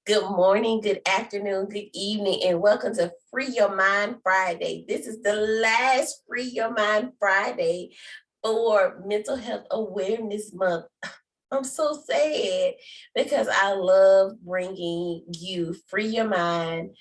Good morning, good afternoon, good evening, and welcome to Free Your Mind Friday. This is the last Free Your Mind Friday for Mental Health Awareness Month. I'm so sad because I love bringing you Free Your Mind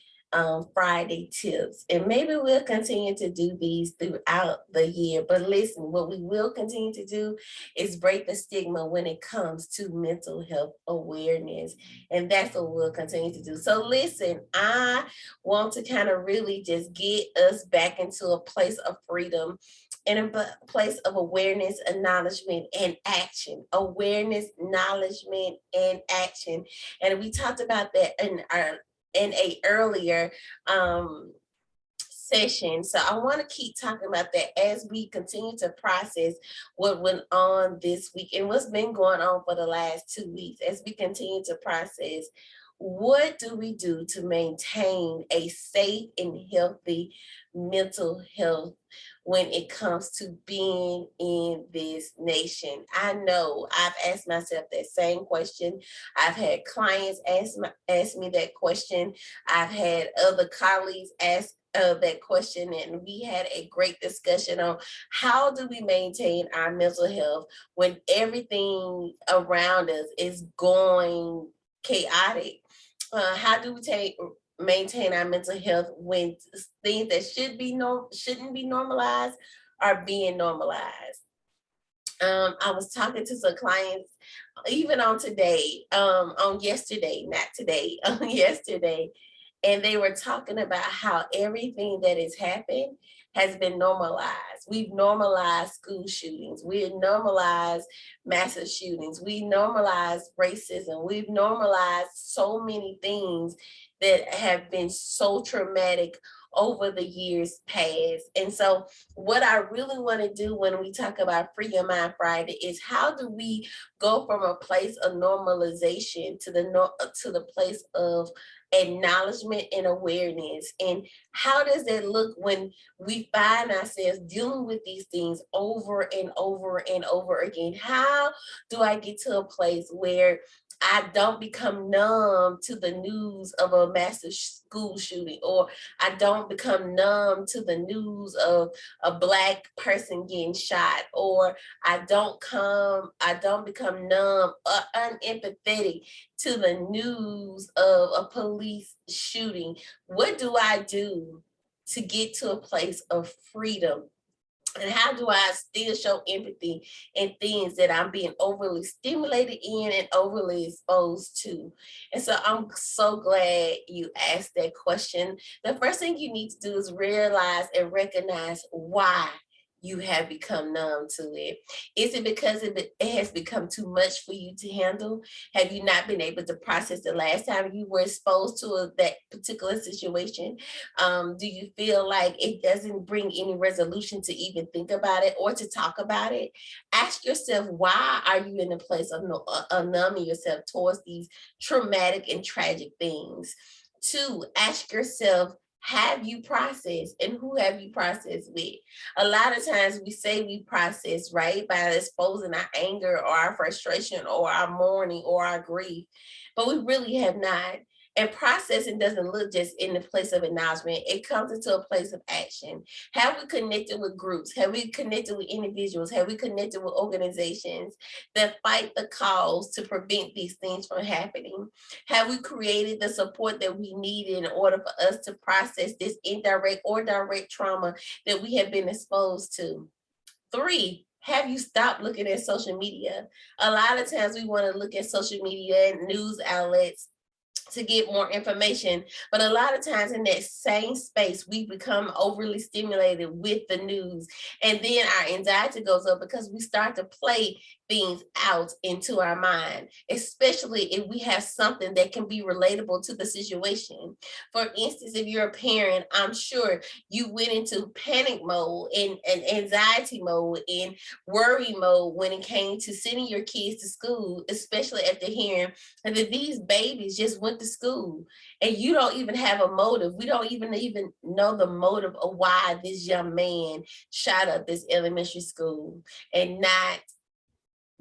Friday tips. And maybe we'll continue to do these throughout the year. But listen, what we will continue to do is break the stigma when it comes to mental health awareness. And that's what we'll continue to do. So listen, I want to kind of really just get us back into a place of freedom in a place of awareness, acknowledgement, and action. Awareness, acknowledgement, and action. And we talked about that in a earlier session. So I want to keep talking about that as we continue to process what went on this week and what's been going on for the last 2 weeks. As we continue to process, what do we do to maintain a safe and healthy mental health when it comes to being in this nation? I know I've asked myself that same question. I've had clients ask me that question. I've had other colleagues ask that question, and we had a great discussion on how do we maintain our mental health when everything around us is going chaotic. How do we maintain our mental health when things that shouldn't be normalized are being normalized? I was talking to some clients even on yesterday, not today, on yesterday, and they were talking about how everything that has happened has been normalized. We've normalized school shootings. We've normalized massive shootings. We normalized racism. We've normalized so many things that have been so traumatic over the years past. And so what I really want to do when we talk about Free Your Mind Friday is how do we go from a place of normalization to the place of acknowledgement and awareness, and how does that look when we find ourselves dealing with these things over and over and over again? How do I get to a place where I don't become numb to the news of a massive school shooting, or I don't become numb to the news of a Black person getting shot, or I don't become numb or unempathetic to the news of a police shooting? What do I do to get to a place of freedom? And how do I still show empathy in things that I'm being overly stimulated in and overly exposed to? And so I'm so glad you asked that question. The first thing you need to do is realize and recognize why you have become numb to it. Is it because it has become too much for you to handle? Have you not been able to process the last time you were exposed to that particular situation? Do you feel like it doesn't bring any resolution to even think about it or to talk about it? Ask yourself, why are you in a place of numbing yourself towards these traumatic and tragic things? Two, ask yourself, have you processed, and who have you processed with? A lot of times we say we process, right, by exposing our anger or our frustration or our mourning or our grief, but we really have not. And processing doesn't look just in the place of acknowledgement. It comes into a place of action. Have we connected with groups? Have we connected with individuals? Have we connected with organizations that fight the cause to prevent these things from happening? Have we created the support that we need in order for us to process this indirect or direct trauma that we have been exposed to? Three, have you stopped looking at social media? A lot of times we want to look at social media and news outlets to get more information. But a lot of times in that same space, we become overly stimulated with the news. And then our anxiety goes up because we start to play things out into our mind, especially if we have something that can be relatable to the situation. For instance, if you're a parent, I'm sure you went into panic mode and anxiety mode and worry mode when it came to sending your kids to school, especially after hearing that these babies just went to school and you don't even have a motive. We don't even know the motive of why this young man shot up this elementary school, and not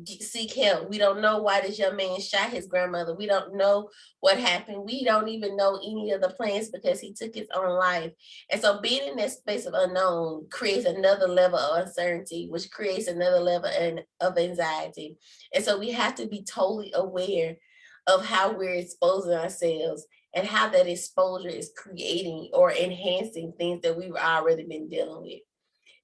seek help. We don't know why this young man shot his grandmother. We don't know what happened. We don't even know any of the plans because he took his own life. And so being in that space of unknown creates another level of uncertainty, which creates another level of anxiety. And so we have to be totally aware of how we're exposing ourselves and how that exposure is creating or enhancing things that we've already been dealing with.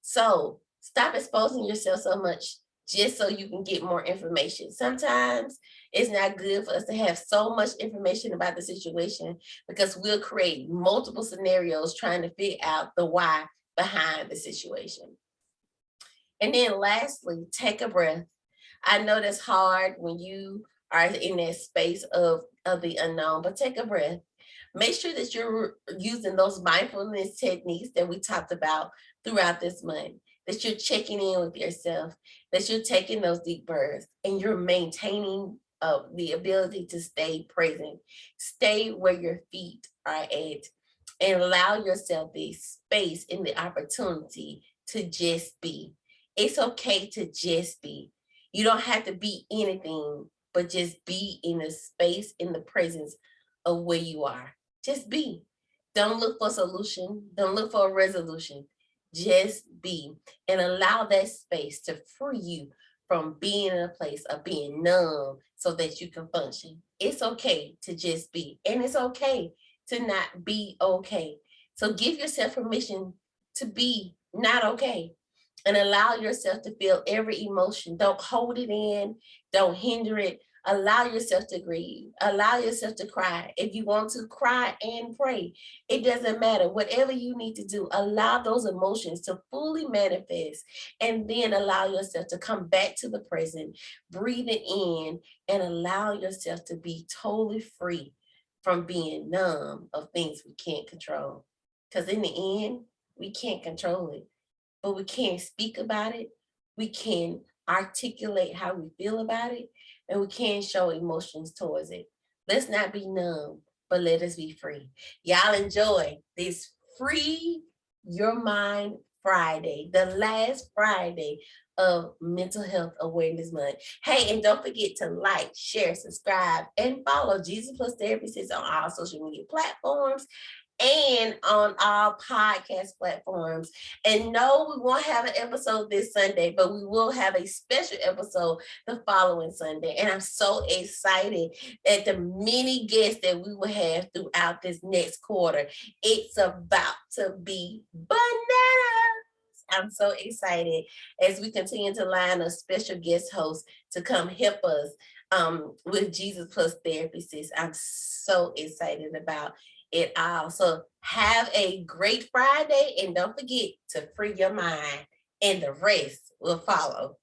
So stop exposing yourself so much just so you can get more information. Sometimes it's not good for us to have so much information about the situation because we'll create multiple scenarios trying to figure out the why behind the situation. And then lastly, take a breath. I know that's hard when you are in that space of the unknown, but take a breath. Make sure that you're using those mindfulness techniques that we talked about throughout this month, that you're checking in with yourself, that you're taking those deep breaths and you're maintaining the ability to stay present, stay where your feet are at, and allow yourself the space and the opportunity to just be. It's okay to just be. You don't have to be anything, but just be in a space, in the presence of where you are. Just be. Don't look for a solution. Don't look for a resolution. Just be and allow that space to free you from being in a place of being numb so that you can function. It's okay to just be, and it's okay to not be okay. So give yourself permission to be not okay and allow yourself to feel every emotion. Don't hold it in, don't hinder it. Allow yourself to grieve, allow yourself to cry. If you want to cry and pray, it doesn't matter. Whatever you need to do, allow those emotions to fully manifest and then allow yourself to come back to the present, breathe it in, and allow yourself to be totally free from being numb of things we can't control. Because in the end, we can't control it, but we can't speak about it. We can articulate how we feel about it, and we can show emotions towards it. Let's not be numb, but let us be free. Y'all enjoy this Free Your Mind Friday, the last Friday of Mental Health Awareness Month. Hey, and don't forget to like, share, subscribe, and follow Jesus Plus Therapist on all social media platforms and on all podcast platforms. And no, we won't have an episode this Sunday, but we will have a special episode the following Sunday. And I'm so excited at the many guests that we will have throughout this next quarter. It's about to be bananas. I'm so excited as we continue to line a special guest host to come help us with Jesus Plus Therapists. I'm so excited about it all. So have a great Friday and don't forget to free your mind and the rest will follow.